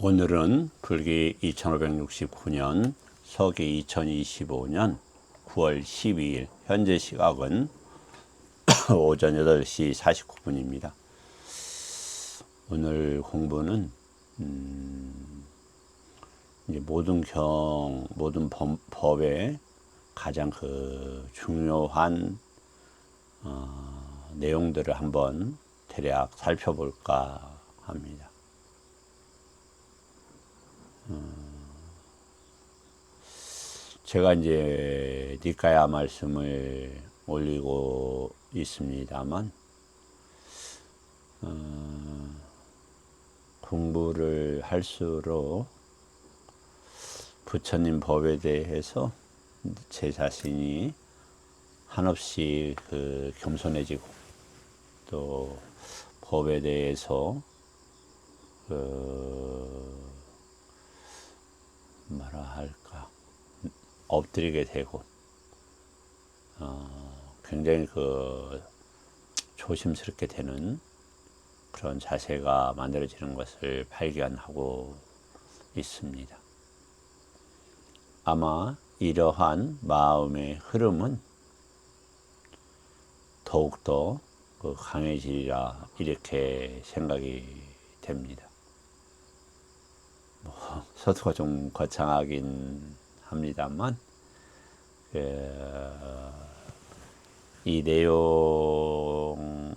오늘은 불기 2569년 서기 2025년 9월 12일 현재 시각은 오전 8시 49분입니다. 오늘 공부는 이제 모든 법의 가장 중요한 내용들을 한번 대략 살펴볼까 합니다. 제가 이제 니까야 말씀을 올리고 있습니다만, 공부를 할수록 부처님 법에 대해서 제 자신이 한없이 겸손해지고, 또 법에 대해서 뭐라 할까, 엎드리게 되고, 굉장히 조심스럽게 되는 그런 자세가 만들어지는 것을 발견하고 있습니다. 아마 이러한 마음의 흐름은 더욱더 강해지리라 이렇게 생각이 됩니다. 서두가 좀 거창하긴 합니다만, 이 내용이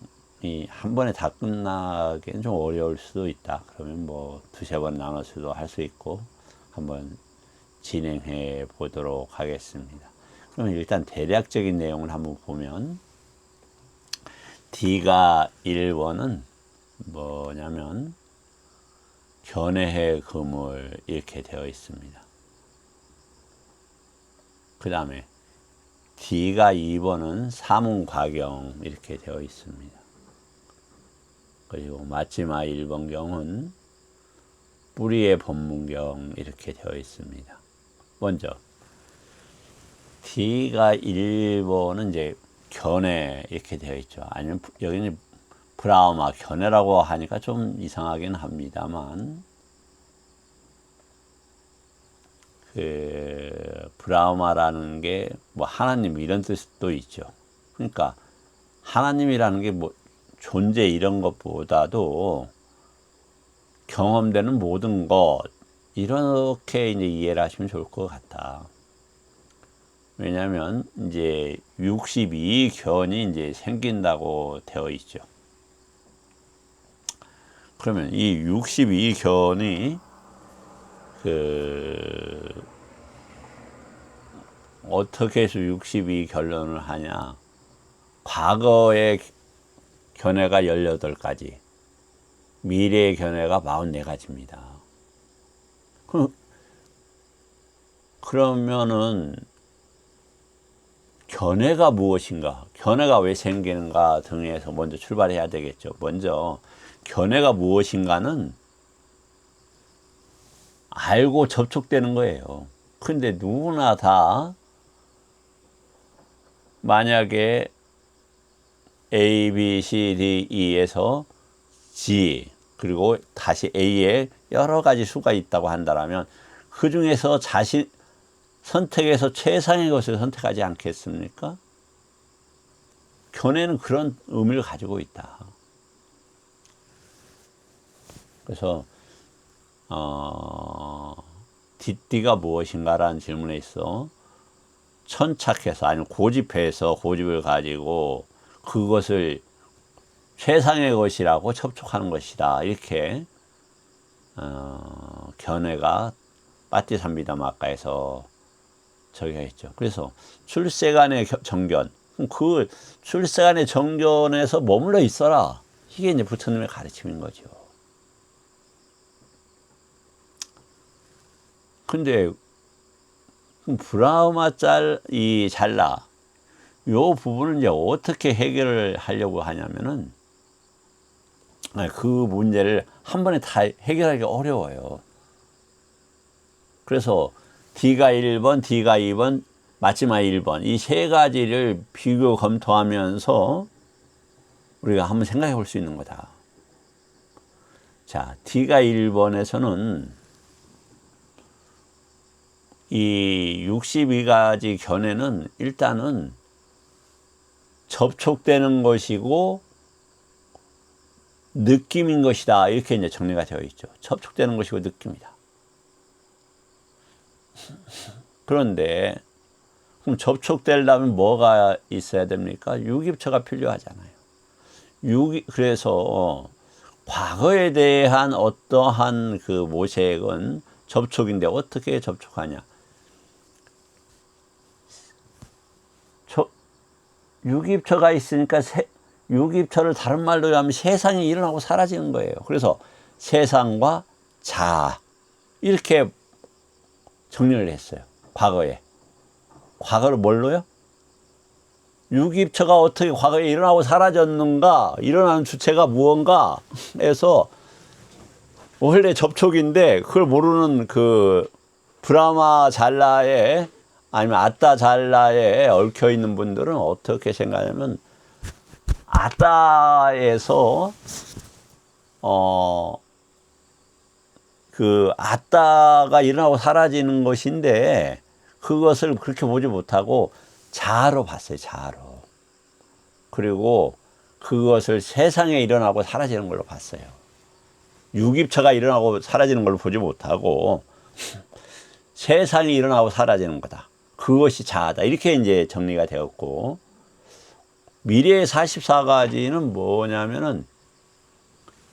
한 번에 다 끝나기는 좀 어려울 수도 있다. 그러면 두세 번 나눠서도 할 수 있고, 한번 진행해 보도록 하겠습니다. 그러면 일단 대략적인 내용을 한번 보면, D가 1번은 뭐냐면 견해해 금을 이렇게 되어 있습니다. 그 다음에 D가 2번은 사문과경 이렇게 되어 있습니다. 그리고 마지막 1번경은 뿌리의 법문경 이렇게 되어 있습니다. 먼저 D가 1번은 이제 견해 이렇게 되어 있죠. 아니면 여기는 브라흐마 견해라고 하니까 좀 이상하긴 합니다만, 브라흐마라는 게 하나님 이런 뜻도 있죠. 그러니까 하나님이라는 게 존재 이런 것보다도 경험되는 모든 것, 이렇게 이제 이해를 하시면 좋을 것 같아. 왜냐하면 이제 62견이 이제 생긴다고 되어 있죠. 그러면 이 62견이 어떻게 해서 62견론을 하냐? 과거의 견해가 18가지, 미래의 견해가 44가지입니다. 그러면은 견해가 무엇인가, 견해가 왜 생기는가 등에서 먼저 출발해야 되겠죠. 먼저 견해가 무엇인가는 알고 접촉되는 거예요. 근데 누구나 다 만약에 A, B, C, D, E에서 G, 그리고 다시 A에 여러 가지 수가 있다고 한다면, 그 중에서 자신 선택해서 최상의 것을 선택하지 않겠습니까? 견해는 그런 의미를 가지고 있다. 그래서 뒷뒤가 무엇인가라는 질문에 있어 천착해서, 아니면 고집해서 고집을 가지고 그것을 최상의 것이라고 접촉하는 것이다, 이렇게 견해가 빠띠삼비다마가에서 적용했죠. 그래서 출세간의 정견, 그 출세간의 정견에서 머물러 있어라, 이게 이제 부처님의 가르침인 거죠. 근데 브라흐마 잘라 요 부분을 이제 어떻게 해결을 하려고 하냐면은, 그 문제를 한 번에 다 해결하기 어려워요. 그래서 D가 1번, D가 2번, 마지막 1번, 이 세 가지를 비교 검토하면서 우리가 한번 생각해 볼 수 있는 거다. 자, D가 1번에서는 이 62가지 견해는 일단은 접촉되는 것이고 느낌인 것이다. 이렇게 이제 정리가 되어 있죠. 접촉되는 것이고 느낌이다. 그런데 그럼 접촉되려면 뭐가 있어야 됩니까? 유기입처가 필요하잖아요. 그래서 과거에 대한 어떠한 그 모색은 접촉인데 어떻게 접촉하냐? 유기입처가 있으니까 유기입처를 다른 말로 하면 세상이 일어나고 사라지는 거예요. 그래서 세상과 자아 이렇게 정리를 했어요. 과거에. 과거를 뭘로요? 유기입처가 어떻게 과거에 일어나고 사라졌는가, 일어나는 주체가 무언가 해서 원래 접촉인데 그걸 모르는 그 브라마 잘라에 아니면 아따 잘라에 얽혀 있는 분들은 어떻게 생각하냐면 아따에서 그 아따가 일어나고 사라지는 것인데 그것을 그렇게 보지 못하고 자아로 봤어요. 자아로. 그리고 그것을 세상에 일어나고 사라지는 걸로 봤어요. 유기입처가 일어나고 사라지는 걸로 보지 못하고 세상이 일어나고 사라지는 거다. 그것이 자아다. 이렇게 이제 정리가 되었고, 미래의 44가지는 뭐냐면은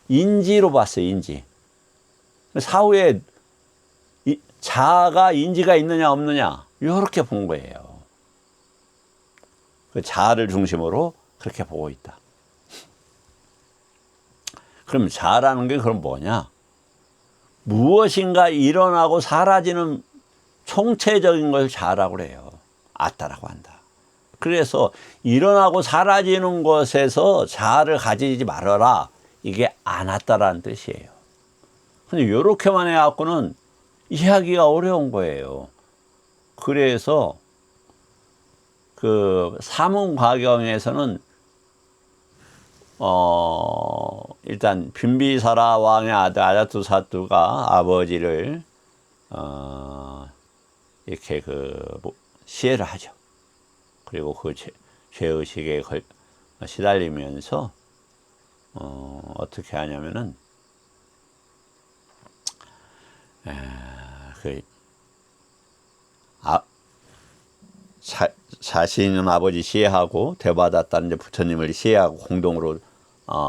인지로 봤어요. 인지. 사후에 자아가 인지가 있느냐 없느냐 이렇게 본 거예요. 그 자아를 중심으로 그렇게 보고 있다. 그럼 자아라는 게 그럼 뭐냐? 무엇인가 일어나고 사라지는 총체적인 걸 자아라고 그래요. 아따라고 한다. 그래서 일어나고 사라지는 것에서 자아를 가지지 말아라. 이게 아나따라는 뜻이에요. 근데 이렇게만 해갖고는 이해하기가 어려운 거예요. 그래서 그 사문과경에서는 일단 빈비사라 왕의 아들 아자투사투가 아버지를 이렇게 시해를 하죠. 그리고 그 죄의식에 시달리면서 어떻게 하냐면은 자신은 아버지 시해하고 대받았다는 부처님을 시해하고 공동으로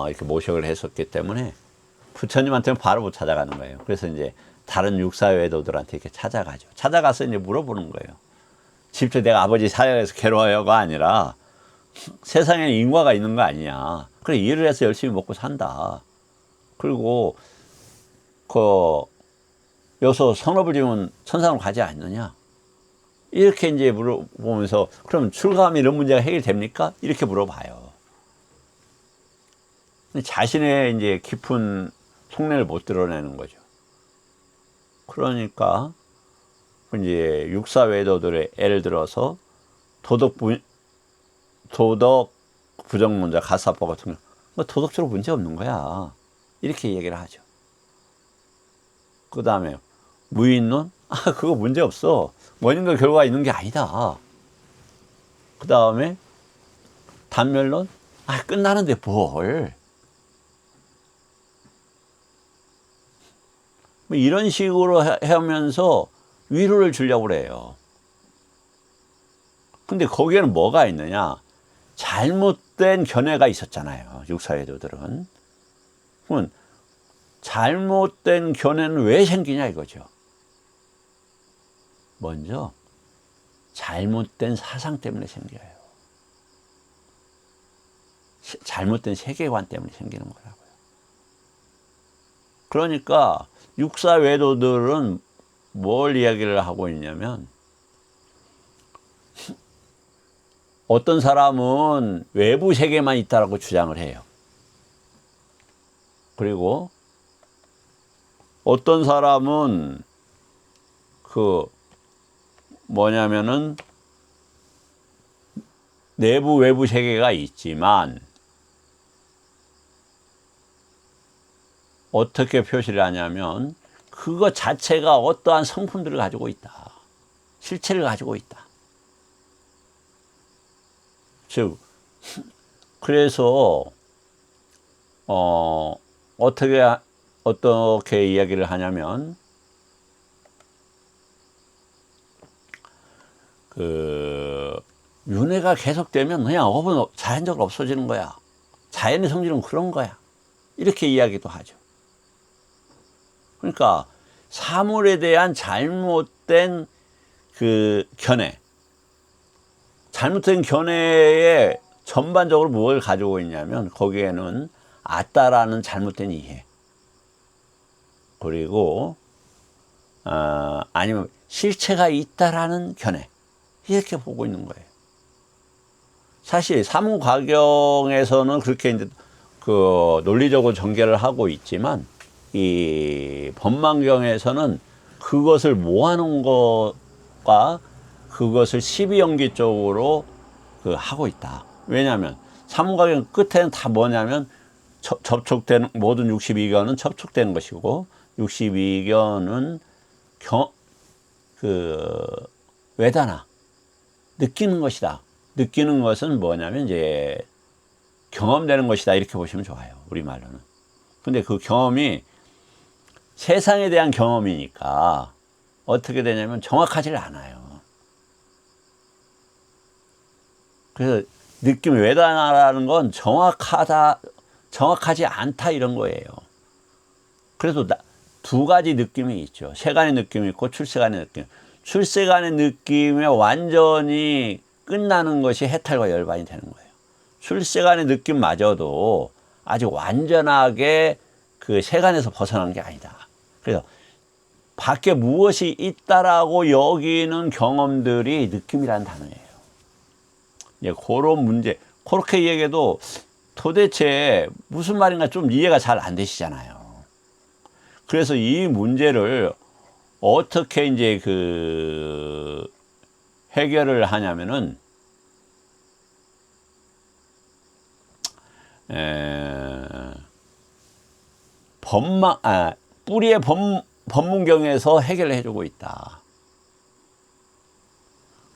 이렇게 모색을 했었기 때문에 부처님한테는 바로 못 찾아가는 거예요. 그래서 이제 다른 육사외도들한테 이렇게 찾아가죠. 찾아가서 이제 물어보는 거예요. 직접 내가 아버지 사역에서 괴로워요가 아니라 세상에 인과가 있는 거 아니냐. 그래, 일을 해서 열심히 먹고 산다. 그리고 여기서 성업을 지으면 천상으로 가지 않느냐. 이렇게 이제 물어보면서 그럼 출가하면 이런 문제가 해결됩니까? 이렇게 물어봐요. 자신의 이제 깊은 속내를 못 드러내는 거죠. 그러니까 이제 육사외도들의 예를 들어서 도덕 부정론자 가사법 같은 거 뭐 도덕적으로 문제 없는 거야. 이렇게 얘기를 하죠. 그 다음에 무인론? 그거 문제 없어. 원인과 결과가 있는 게 아니다. 그 다음에 단멸론? 끝나는데 뭘. 뭐 이런 식으로 하면서 위로를 주려고 그래요. 근데 거기에는 뭐가 있느냐? 잘못된 견해가 있었잖아요. 육사외도들은. 그러면 잘못된 견해는 왜 생기냐 이거죠. 먼저 잘못된 사상 때문에 생겨요. 잘못된 세계관 때문에 생기는 거라고요. 그러니까 육사외도들은 뭘 이야기를 하고 있냐면 어떤 사람은 외부 세계만 있다라고 주장을 해요. 그리고 어떤 사람은 뭐냐면은 내부 외부 세계가 있지만 어떻게 표시를 하냐면 그거 자체가 어떠한 성품들을 가지고 있다. 실체를 가지고 있다. 즉 그래서 어떻게 이야기를 하냐면 윤회가 계속되면 그냥 업은 자연적으로 없어지는 거야. 자연의 성질은 그런 거야. 이렇게 이야기도 하죠. 그러니까 사물에 대한 잘못된 그 견해, 잘못된 견해에 전반적으로 뭘 가지고 있냐면 거기에는 아따라는 잘못된 이해, 그리고 아니면 실체가 있다라는 견해, 이렇게 보고 있는 거예요. 사실 사무과경에서는 그렇게 이제 그 논리적으로 전개를 하고 있지만 이 법망경에서는 그것을 모아놓은 것과 그것을 십이연기 쪽으로 하고 있다. 왜냐하면 사무과경 끝에는 다 뭐냐면 접촉되는 모든 62견은 접촉되는 것이고 62견은 외다나 느끼는 것이다. 느끼는 것은 뭐냐면 이제 경험되는 것이다. 이렇게 보시면 좋아요. 우리말로는. 근데 그 경험이 세상에 대한 경험이니까 어떻게 되냐면 정확하지를 않아요. 그래서 느낌, 외다나라는 건 정확하지 않다 이런 거예요. 그래서 두 가지 느낌이 있죠. 세간의 느낌이 있고 출세간의 느낌. 출세간의 느낌에 완전히 끝나는 것이 해탈과 열반이 되는 거예요. 출세간의 느낌마저도 아직 완전하게 그 세간에서 벗어난 게 아니다. 그래서 밖에 무엇이 있다라고 여기는 경험들이 느낌이라는 단어예요. 예, 그런 문제, 그렇게 얘기해도 도대체 무슨 말인가 좀 이해가 잘 안 되시잖아요. 그래서 이 문제를 어떻게 이제 해결을 하냐면은, 뿌리의 법문경에서 해결을 해주고 있다.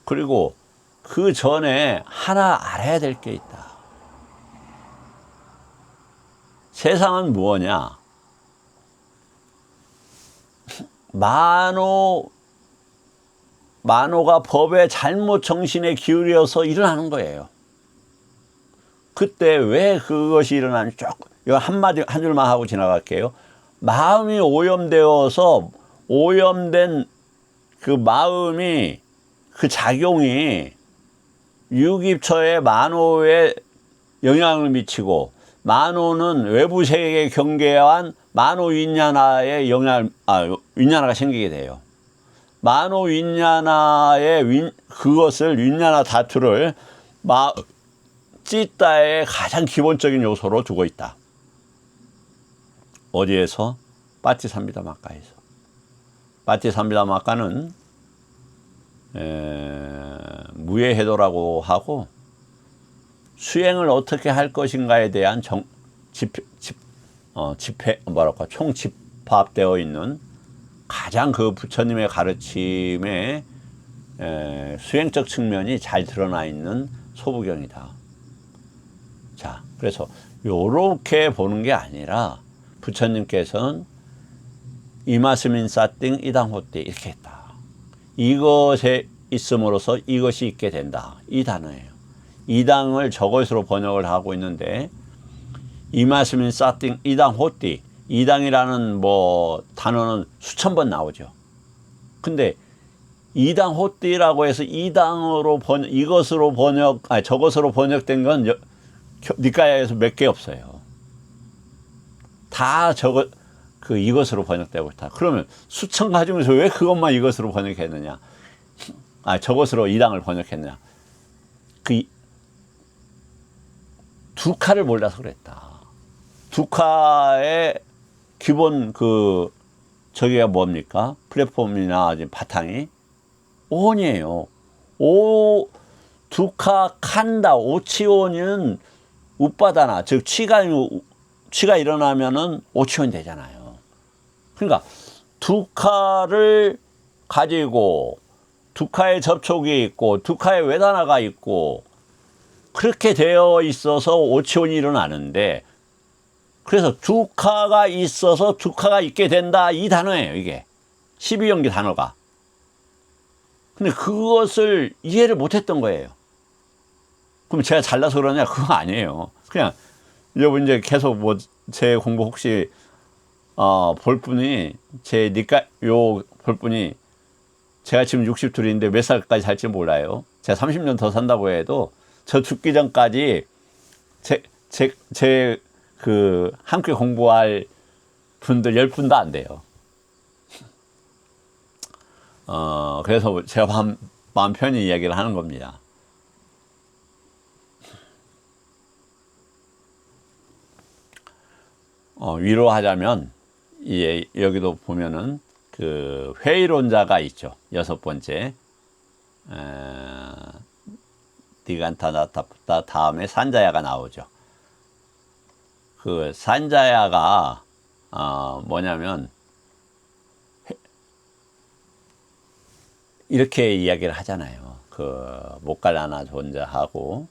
그리고 그 전에 하나 알아야 될 게 있다. 세상은 무엇이냐? 만호가 법의 잘못 정신에 기울여서 일어나는 거예요. 그때 왜 그것이 일어나는지 조금, 이거 한 줄만 하고 지나갈게요. 마음이 오염되어서 오염된 그 마음이, 그 작용이 유깁처의 만호에 영향을 미치고, 만호는 외부 세계에 경계한 만호 윈야나의 윈야나가 생기게 돼요. 만호 윈야나의 그것을 윈야나 다투를 찌따의 가장 기본적인 요소로 두고 있다. 어디에서? 빠티삼비다마카에서. 빠티삼비다마카는 무예해도라고 하고 수행을 어떻게 할 것인가에 대한 총집합되어 있는 가장 그 부처님의 가르침에 수행적 측면이 잘 드러나 있는 소부경이다. 자, 그래서 요렇게 보는 게 아니라 부처님께서는 이마스민 사띵 이당호띠 이렇게 했다. 이것에 있음으로써 이것이 있게 된다. 이 단어예요. 이당을 저것으로 번역을 하고 있는데, 이마스민 사띵 이당호띠, 이당이라는 단어는 수천 번 나오죠. 근데 이당호띠라고 해서 이당으로 저것으로 번역된 건 니까야에서 몇 개 없어요. 다 이것으로 번역되고 있다. 그러면 수천 가지 중에서 왜 그것만 이것으로 번역했느냐? 저것으로 이당을 번역했느냐? 두카를 몰라서 그랬다. 두카의 기본 저기가 뭡니까? 플랫폼이나 바탕이 오온이에요. 두카 칸다 오치온은 우빠다나, 즉 합치가 일어나면은 오치원이 되잖아요. 그러니까 두카를 가지고 두카의 접촉이 있고 두카의 외단화가 있고 그렇게 되어 있어서 오치원이 일어나는데, 그래서 두카가 있어서 두카가 있게 된다, 이 단어예요, 이게. 12연기 단어가. 근데 그것을 이해를 못했던 거예요. 그럼 제가 잘나서 그러냐? 그거 아니에요. 그냥 여러분 이제 계속 뭐 제 공부 혹시 볼 분이 제 니까 요 볼 분이 제가 지금 62인데 몇 살까지 살지 몰라요. 제가 30년 더 산다고 해도 저 죽기 전까지 제 그 함께 공부할 분들 10분도 안 돼요. 그래서 제가 마음 편히 이야기를 하는 겁니다. 위로하자면, 여기도 보면은 그 회의론자가 있죠. 6번째. 디간타나타프타 다음에 산자야가 나오죠. 그 산자야가 뭐냐면 이렇게 이야기를 하잖아요. 그 모칼라나 존자하고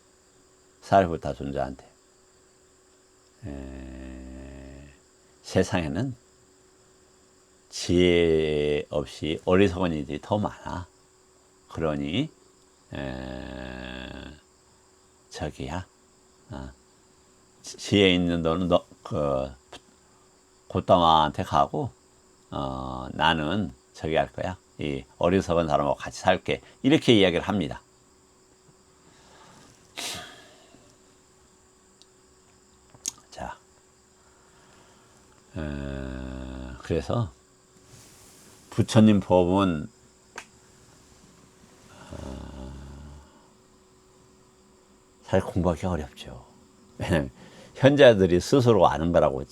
사리부타 존자한테 세상에는 지혜 없이 어리석은 이들이 더 많아. 그러니 저기야, 지혜 있는 너는 고따마한테 가고 나는 저기 할 거야. 이 어리석은 사람하고 같이 살게. 이렇게 이야기를 합니다. 자, 그래서 부처님 법은 사실 공부하기 어렵죠. 왜냐면 현자들이 스스로 아는 거라고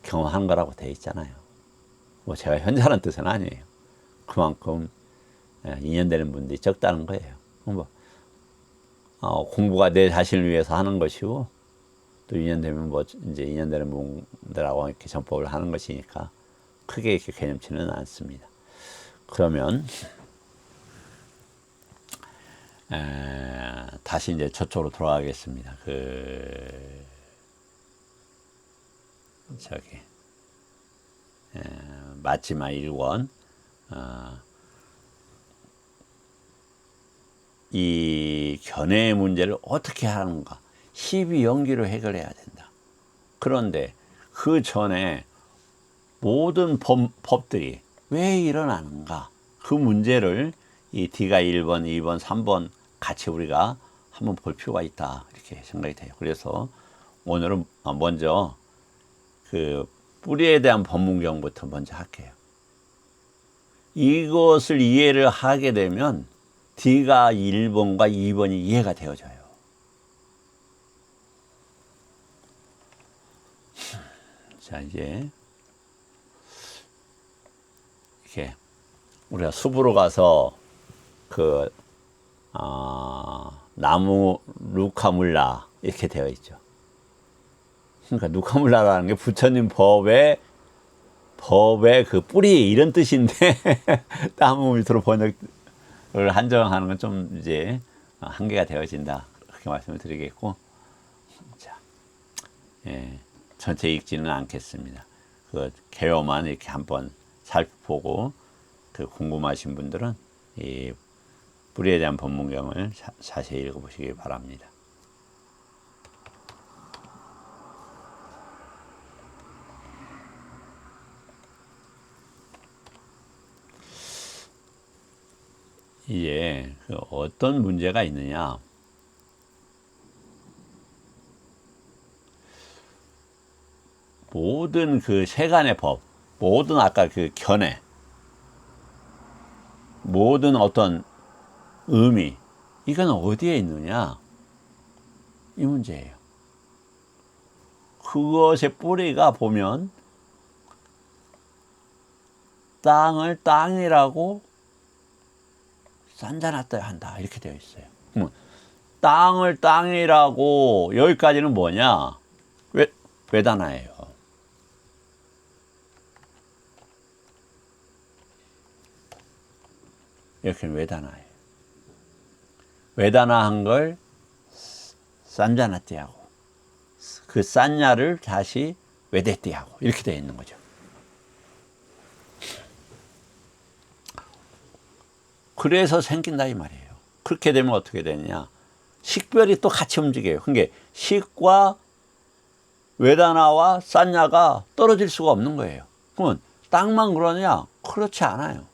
경험하는 거라고 돼 있잖아요. 뭐 제가 현자라는 뜻은 아니에요. 그만큼 인연되는 분들이 적다는 거예요. 뭐 공부가 내 자신을 위해서 하는 것이고, 또 인연되면 뭐 이제 인연되는 분들하고 이렇게 전법을 하는 것이니까 크게 이렇게 개념치는 않습니다. 그러면 다시 이제 저쪽으로 돌아가겠습니다. 마지막 1권. 이 견해의 문제를 어떻게 하는가? 12연기로 해결해야 된다. 그런데 그 전에 모든 법들이 왜 일어나는가? 그 문제를 이 D가 1번, 2번, 3번 같이 우리가 한번 볼 필요가 있다, 이렇게 생각이 돼요. 그래서 오늘은 먼저 그 뿌리에 대한 법문경부터 먼저 할게요. 이것을 이해를 하게 되면 D가 1번과 2번이 이해가 되어져요. 자, 이제 이렇게 우리가 숲으로 가서 나무 루카물라 이렇게 되어 있죠. 그러니까 루카물라라는 게 부처님 법의 그 뿌리, 이런 뜻인데 나무 밑으로 번역을 한정하는 건 좀 이제 한계가 되어진다, 그렇게 말씀을 드리겠고, 자, 전체 읽지는 않겠습니다. 그 개요만 이렇게 한번 살펴보고, 그 궁금하신 분들은 이 뿌리에 대한 법문경을 자세히 읽어보시기 바랍니다. 이제 어떤 문제가 있느냐? 모든 그 세간의 법, 모든 아까 그 견해, 모든 어떤 의미, 이건 어디에 있느냐? 이 문제예요. 그것의 뿌리가 보면 땅을 땅이라고 산자놨다야 한다, 이렇게 되어 있어요. 땅을 땅이라고, 여기까지는 뭐냐? 왜 외단화예요. 이렇게 외단화예요. 외단화한 걸 싼자나띠하고 그 싼냐를 다시 외대띠하고 이렇게 되어 있는 거죠. 그래서 생긴다 이 말이에요. 그렇게 되면 어떻게 되느냐? 식별이 또 같이 움직여요. 그러니까 식과 외단화와 싼냐가 떨어질 수가 없는 거예요. 그러면 땅만 그러냐? 그렇지 않아요.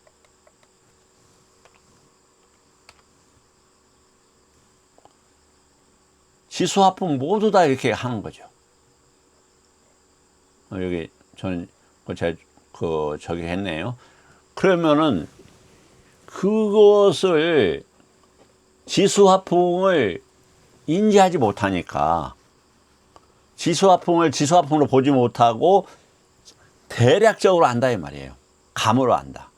지수화풍 모두 다 이렇게 하는 거죠. 여기 저는 제가 저기 했네요. 그러면은 그것을 지수화풍을 인지하지 못하니까 지수화풍을 지수화풍으로 보지 못하고 대략적으로 안다 이 말이에요. 감으로 안다.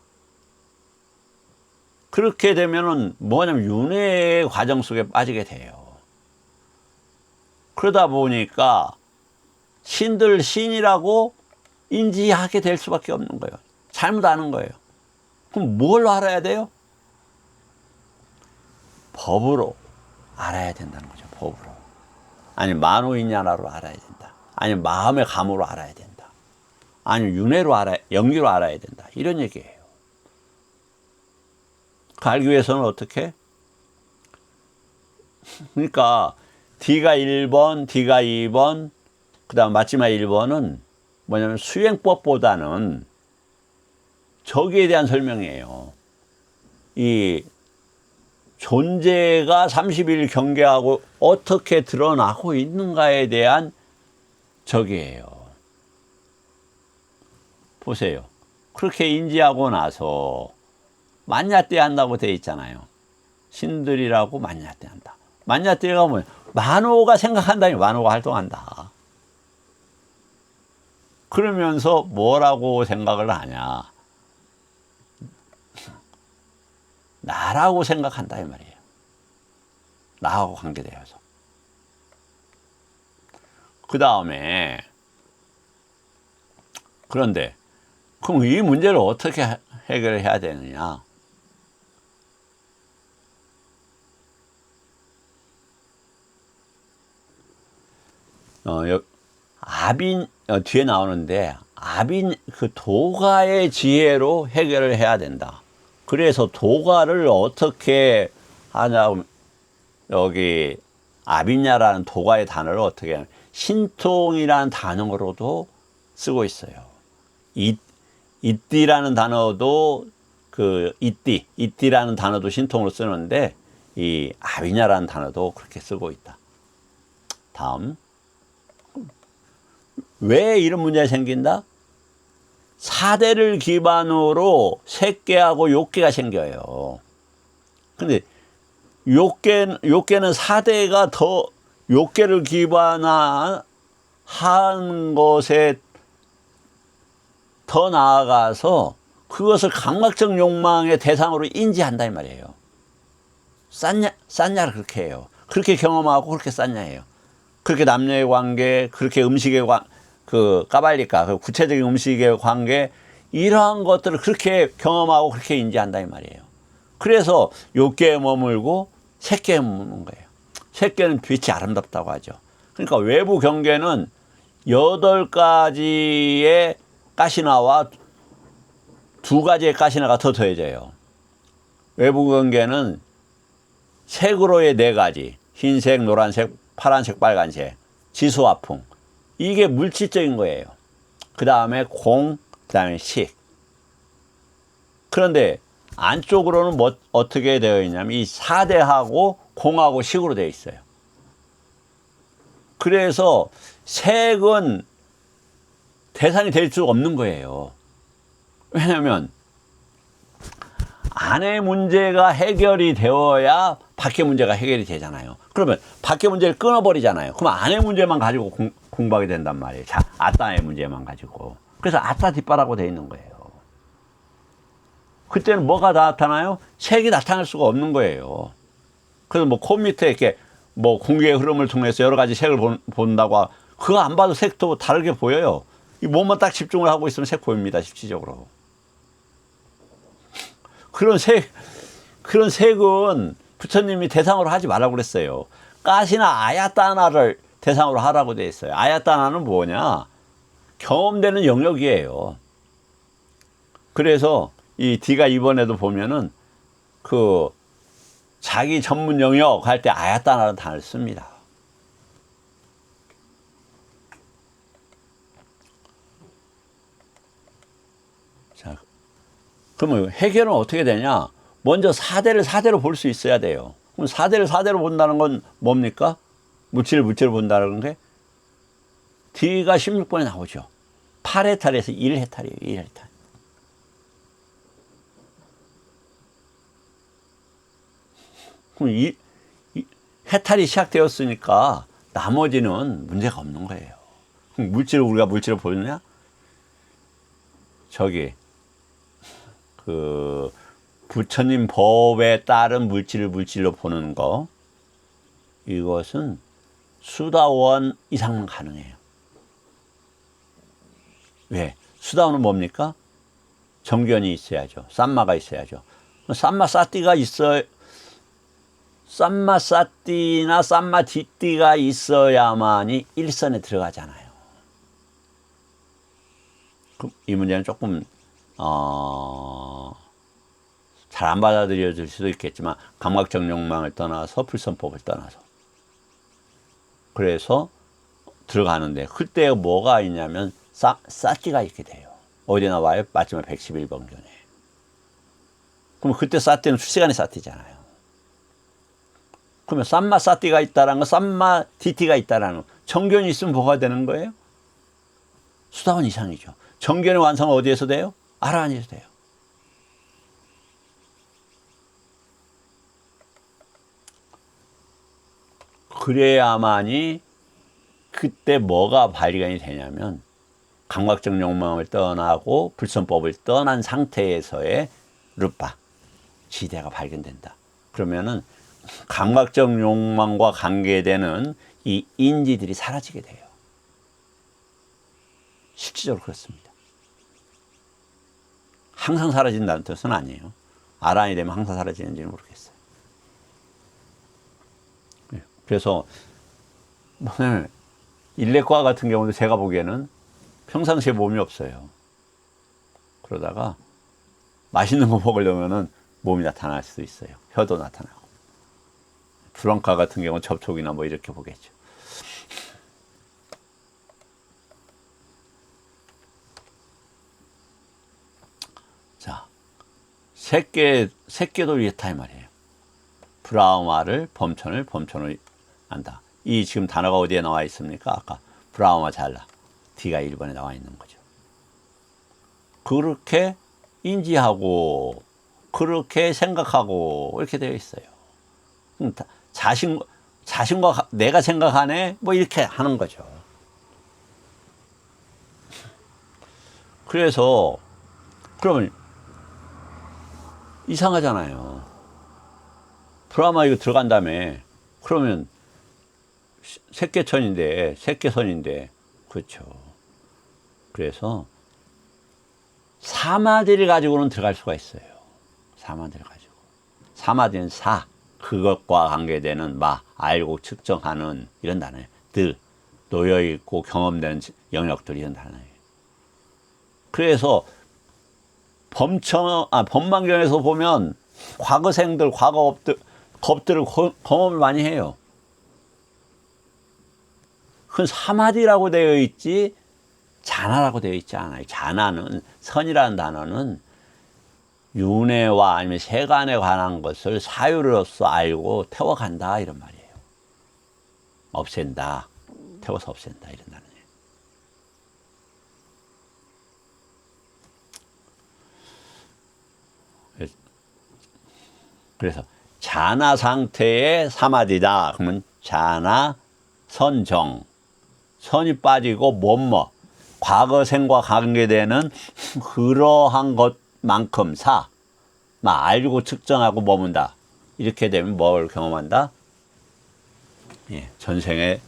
그렇게 되면은 뭐냐면 윤회의 과정 속에 빠지게 돼요. 그러다 보니까 신이라고 인지하게 될 수밖에 없는 거예요. 잘못 아는 거예요. 그럼 뭘 알아야 돼요? 법으로 알아야 된다는 거죠. 법으로. 아니 만호인야나로 알아야 된다. 아니면 마음의 감으로 알아야 된다. 아니면 윤회로 연기로 알아야 된다. 이런 얘기예요. 그 알기 위해서는 어떻게? 그러니까 D가 1번, D가 2번, 그 다음 마지막 1번은 뭐냐면 수행법보다는 저기에 대한 설명이에요. 이 존재가 30일 경계하고 어떻게 드러나고 있는가에 대한 저기예요. 보세요. 그렇게 인지하고 나서 만야때 한다고 돼 있잖아요. 신들이라고 만야때 한다. 만야때가 뭐예요? 만호가 생각한다니 만호가 활동한다. 그러면서 뭐라고 생각을 하냐? 나라고 생각한다 이 말이에요. 나하고 관계되어서. 그 다음에 그런데 그럼 이 문제를 어떻게 해결해야 되느냐? 뒤에 나오는데 그 도가의 지혜로 해결을 해야 된다. 그래서 도가를 어떻게 하냐? 여기 아비냐라는 도가의 단어를 어떻게 하냐? 신통이라는 단어로도 쓰고 있어요. 이띠라는 단어도 이띠라는 단어도 신통으로 쓰는데 이 아비냐라는 단어도 그렇게 쓰고 있다. 다음. 왜 이런 문제가 생긴다? 사대를 기반으로 색계하고 욕계가 생겨요. 근데 욕계는 사대가 더 욕계를 기반한 것에 더 나아가서 그것을 감각적 욕망의 대상으로 인지한다 이 말이에요. 쌌냐를 그렇게 해요. 그렇게 경험하고 그렇게 쌌냐예요. 그렇게 남녀의 관계, 그렇게 음식의 까발리까, 그 구체적인 음식의 관계, 이러한 것들을 그렇게 경험하고 그렇게 인지한다 이 말이에요. 그래서 욕계에 머물고 색계에 머무는 거예요. 색계는 빛이 아름답다고 하죠. 그러니까 외부 경계는 8가지의 가시나와 2가지의 가시나가 더 더해져요. 외부 경계는 색으로의 4가지, 흰색, 노란색, 파란색, 빨간색, 지수화풍. 이게 물질적인 거예요. 그 다음에 공, 그 다음에 식. 그런데 안쪽으로는 어떻게 되어 있냐면 이 사대하고 공하고 식으로 되어 있어요. 그래서 색은 대상이 될 수 없는 거예요. 왜냐하면 안의 문제가 해결이 되어야 밖의 문제가 해결이 되잖아요. 그러면 밖의 문제를 끊어버리잖아요. 그럼 안의 문제만 가지고 공부하게 된단 말이에요. 자, 아따의 문제만 가지고. 그래서 아따 뒷바라고 되어 있는 거예요. 그때는 뭐가 나타나요? 색이 나타날 수가 없는 거예요. 그래서 코 밑에 이렇게 공기의 흐름을 통해서 여러 가지 색을 본다고 그거 안 봐도 색도 다르게 보여요. 이 몸만 딱 집중을 하고 있으면 색 보입니다. 실질적으로. 그런 색은 부처님이 대상으로 하지 말라고 그랬어요. 가시나 아야따나를 대상으로 하라고 돼 있어요. 아야따나는 뭐냐? 경험되는 영역이에요. 그래서 이 D가 이번에도 보면은 그 자기 전문 영역 할 때 아야따나라는 단어를 씁니다. 자, 그러면 해결은 어떻게 되냐? 먼저 4대를 4대로 볼 수 있어야 돼요. 그럼 4대를 4대로 본다는 건 뭡니까? 물질을 물질로 본다는 게 D가 16번에 나오죠. 8해탈에서 1해탈이에요. 1해탈. 그럼 이 해탈이 시작되었으니까 나머지는 문제가 없는 거예요. 그럼 물질을 우리가 물질을 보느냐? 저기 그 부처님 법에 따른 물질을 물질로 보는 거, 이것은 수다원 이상은 가능해요. 왜? 수다원은 뭡니까? 정견이 있어야죠. 쌈마가 있어야죠. 쌈마사띠가 있어야, 쌈마사띠나 쌈마디띠가 있어야만이 일선에 들어가잖아요. 이 문제는 조금 잘 안 받아들여질 수도 있겠지만 감각적 욕망을 떠나서 불선법을 떠나서 그래서 들어가는데 그때 뭐가 있냐면 사띠가 있게 돼요. 어디 나와요? 마지막 111번경에. 그럼 그때 사띠는 수시간의 사띠잖아요. 그러면 쌈마 사띠가 있다라는 거, 쌈마 디티가 있다라는 거. 정견이 있으면 뭐가 되는 거예요? 수다원 이상이죠. 정견의 완성은 어디에서 돼요? 아라한에서 돼요. 그래야만이 그때 뭐가 발견이 되냐면 감각적 욕망을 떠나고 불선법을 떠난 상태에서의 루파, 지대가 발견된다. 그러면은 감각적 욕망과 관계되는 이 인지들이 사라지게 돼요. 실질적으로 그렇습니다. 항상 사라진다는 뜻은 아니에요. 아란이 되면 항상 사라지는지는 모르겠어요. 그래서 일렉과 같은 경우도 제가 보기에는 평상시에 몸이 없어요. 그러다가 맛있는 거 먹으려면은 몸이 나타날 수도 있어요. 혀도 나타나고. 브론카 같은 경우는 접촉이나 뭐 이렇게 보겠죠. 자, 새끼도 이렇다 이 말이에요. 브라우마를 범천을 안다. 이 지금 단어가 어디에 나와 있습니까? 아까 브라우마 잘라. D가 1번에 나와 있는 거죠. 그렇게 인지하고 그렇게 생각하고 이렇게 되어 있어요. 자신과 내가 생각하네 뭐 이렇게 하는 거죠. 그래서 그러면 이상하잖아요. 브라마 이거 들어간 다음에 그러면 새끼선인데 그렇죠. 그래서 사마디를 가지고는 들어갈 수가 있어요. 사마디를 가지고. 사마디는 그것과 관계되는 알고 측정하는 이런 단어예요. 놓여있고 경험되는 영역들 이런 단어예요. 그래서 법망경에서 보면 과거생들, 겁들을 경험을 많이 해요. 그건 사마디라고 되어 있지 자나라고 되어 있지 않아요. 자나는, 선이라는 단어는 윤회와 아니면 세간에 관한 것을 사유로서 알고 태워간다 이런 말이에요. 없앤다, 태워서 없앤다 이런 단어예요. 그래서 자나 상태의 사마디다. 그러면 자나, 선정, 선이 빠지고 과거생과 관계되는 그러한 것만큼 알고 측정하고 머문다. 이렇게 되면 뭘 경험한다? 예, 전생에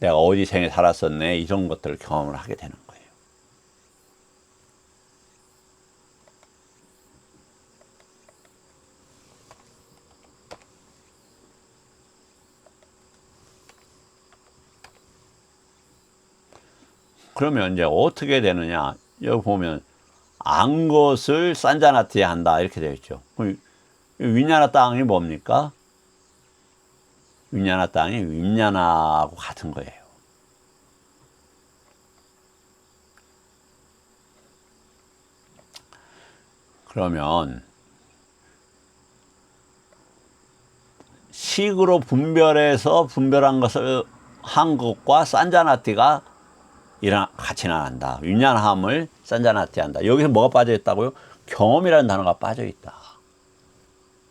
내가 어디 생에 살았었네 이런 것들을 경험을 하게 되는 거예요. 그러면 이제 어떻게 되느냐, 여기 보면 안 것을 산자나티에 한다 이렇게 되어 있죠. 윈냐나 땅이 뭡니까? 윈냐나 땅이 윈냐나하고 같은 거예요. 그러면 식으로 분별해서 분별한 것을 한 것과 산자나티가 같이 나간다. 윈냐나함을 산자나티 한다. 여기서 뭐가 빠져 있다고요? 경험이라는 단어가 빠져 있다.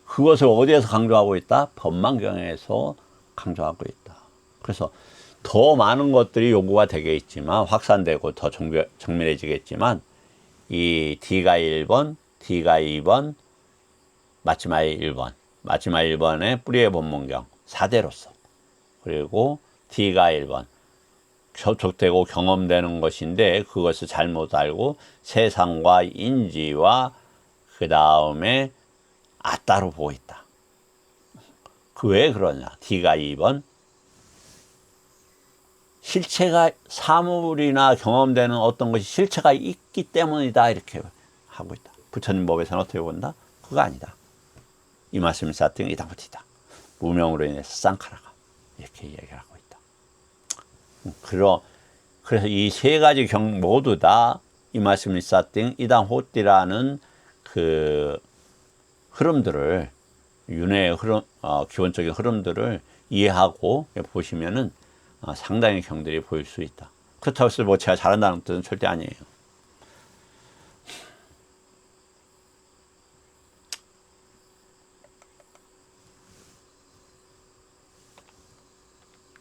그것을 어디에서 강조하고 있다? 법망경에서 강조하고 있다. 그래서 더 많은 것들이 요구가 되겠지만, 확산되고 더 정밀해지겠지만, 이 D가 1번, D가 2번, 마지막에 1번, 마지막 1번의 뿌리의 법문경 4대로서, 그리고 D가 1번 접촉되고 경험되는 것인데 그것을 잘못 알고 세상과 인지와 그 다음에 아따로 보고 있다. 그 왜 그러냐? D가 2번 실체가, 사물이나 경험되는 어떤 것이 실체가 있기 때문이다 이렇게 하고 있다. 부처님 법에서는 어떻게 본다? 그거 아니다. 이 말씀이 사띵 이다부티다. 무명으로 인해서 쌍카라가 이렇게 이야기를 하고 있다. 그래서 이 세 가지 경 모두 다 이 말씀이 사띵 이당 호띠라는 그 흐름들을, 윤회의 흐름, 기본적인 흐름들을 이해하고 보시면은 상당히 경들이 보일 수 있다. 그렇다고 해서 뭐 제가 잘한다는 뜻은 절대 아니에요.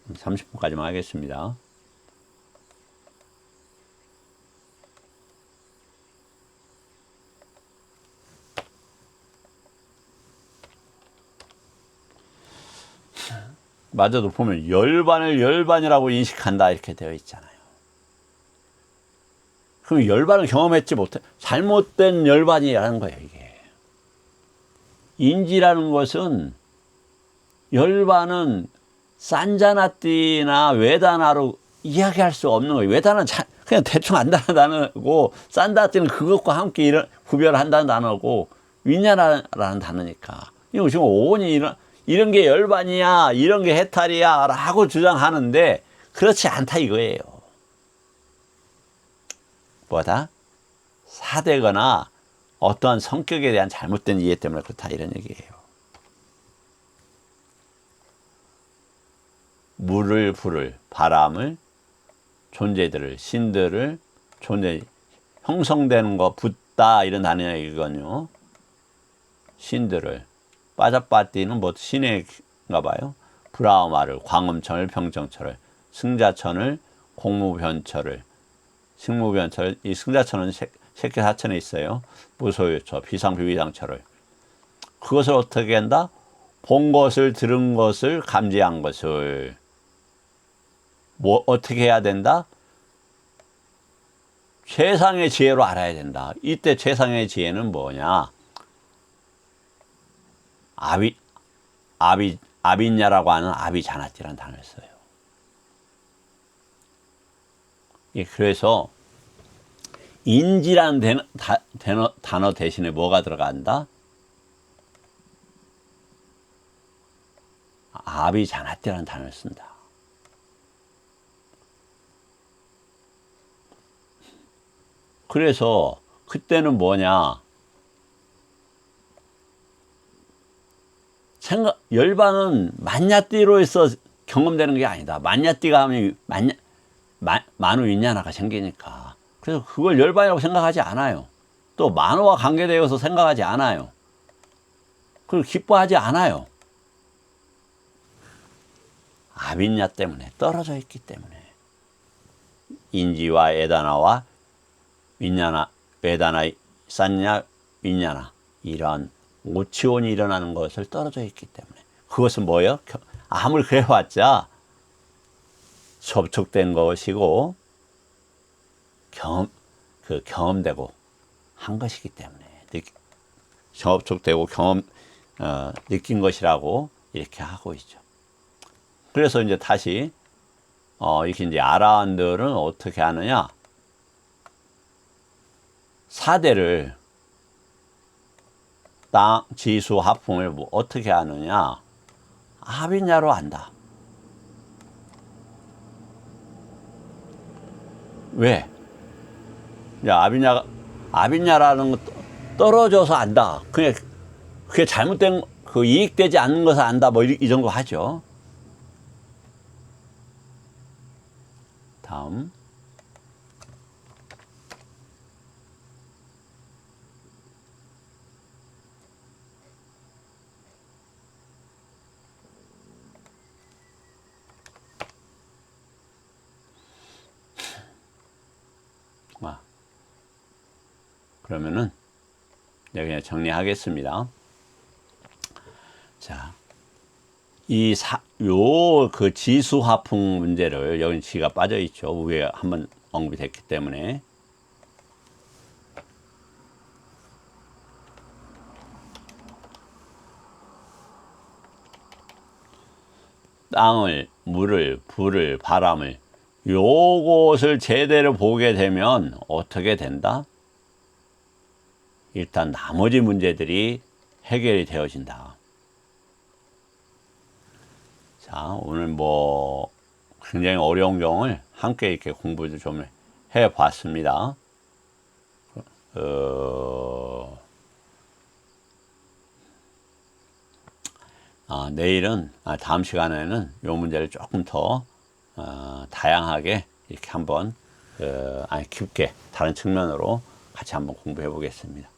음, 30분까지만 하겠습니다. 마저도 보면 열반을 열반이라고 인식한다 이렇게 되어 있잖아요. 그럼 열반을 경험했지 못해, 잘못된 열반이라는 거예요. 이게 인지라는 것은, 열반은 산자나띠나 외다나로 이야기할 수 없는 거예요. 외다는 그냥 대충 안다는 단어고, 산자나띠는 그것과 함께 구별한다는 단어고, 윈냐나라는 단어니까. 이거 지금 오온이 이런 게 열반이야, 이런 게 해탈이야 라고 주장하는데 그렇지 않다 이거예요. 뭐다? 사대거나 어떠한 성격에 대한 잘못된 이해 때문에 그렇다 이런 얘기예요. 물을, 불을, 바람을, 존재들을, 신들을, 형성되는 거, 붓다 이런 단어예요 이건요. 신들을, 빠자빠띠는 뭐 신인가 봐요. 브라우마를, 광음천을, 평정철을, 승자천을, 공무변철을, 식무변철, 이 승자천은 새끼 사천에 있어요. 무소유처, 비상비비상철을. 그것을 어떻게 한다? 본 것을, 들은 것을, 감지한 것을 뭐 어떻게 해야 된다? 최상의 지혜로 알아야 된다. 이때 최상의 지혜는 뭐냐? 아비냐라고 하는 아비자나띠라는 단어를 써요. 예, 그래서 인지라는 단어 대신에 뭐가 들어간다? 아비자나띠라는 단어를 쓴다. 그래서 그때는 뭐냐? 열반은 만냐띠로 해서 경험되는 게 아니다. 만냐띠가 하면 만우윈냐나가 생기니까. 그래서 그걸 열반이라고 생각하지 않아요. 또 만우와 관계되어서 생각하지 않아요. 그리고 기뻐하지 않아요. 아빈냐 때문에, 떨어져 있기 때문에. 인지와 에다나와 윈냐나, 에다나, 산냐, 윈냐나 이런 오치원이 일어나는 것을 떨어져 있기 때문에. 그것은 뭐예요? 아무리 그래봤자 접촉된 것이고 경험되고 한 것이기 때문에 접촉되고 느낀 것이라고 이렇게 하고 있죠. 그래서 이제 다시 이렇게 이제 아라한들은 어떻게 하느냐? 4대를 땅, 지수, 화풍을 뭐 어떻게 하느냐? 아비냐로 안다. 왜? 아비냐라는 것 떨어져서 안다. 그게 잘못된, 이익되지 않는 것을 안다. 뭐 이 정도 하죠. 다음. 그러면은 내가 그냥 정리하겠습니다. 자, 그 지수화풍 문제를 여기 지가 빠져 있죠. 위에 한번 언급이 됐기 때문에. 땅을, 물을, 불을, 바람을 요것을 제대로 보게 되면 어떻게 된다? 일단 나머지 문제들이 해결이 되어진다. 자, 오늘 뭐 굉장히 어려운 경우를 함께 이렇게 공부를 좀 해봤습니다. 내일은, 다음 시간에는 이 문제를 조금 더 다양하게 이렇게 한번 깊게 다른 측면으로 같이 한번 공부해 보겠습니다.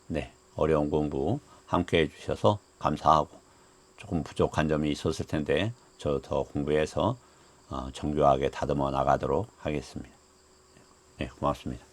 네, 어려운 공부 함께 해주셔서 감사하고, 조금 부족한 점이 있었을 텐데 저 더 공부해서 정교하게 다듬어 나가도록 하겠습니다. 네, 고맙습니다.